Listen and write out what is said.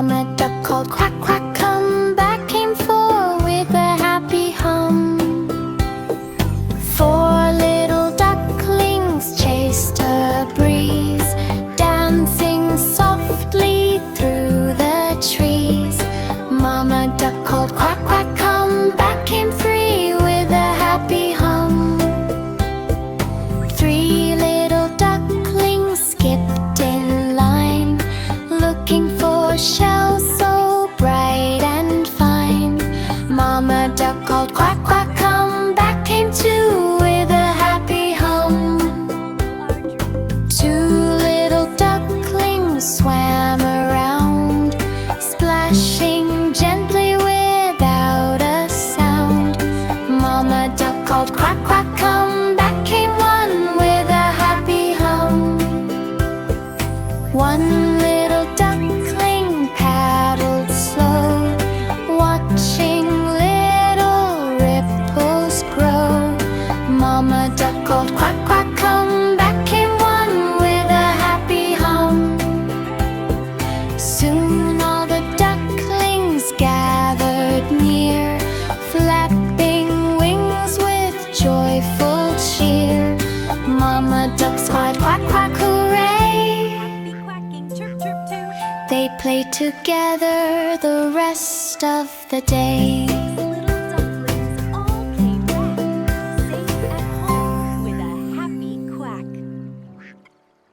Mama duck called quack, quack, come back came four with a happy hum. Four little ducklings chased a breeze, dancing softly through the trees. Mama duck called quack, quack, come back came three with a happy hum. Three little ducklings skipped in line, looking for shells so bright and fine. Mama duck called quack, quack, come back came two with a happy hum. Two little ducklings swam around, splashing gently without a sound. Mama duck called quack, quack, come back came one with a happy hum. One little duckling paddled slow, watching little ripples grow. Mama duck called quack, quack, come back came one with a happy hum. Soon all the ducklings gathered near, flapping wings with joyful cheer. Mama ducks cried quack, quack, hooray! Happy quacking, chirp, chirp, too. They played together the rest of the day.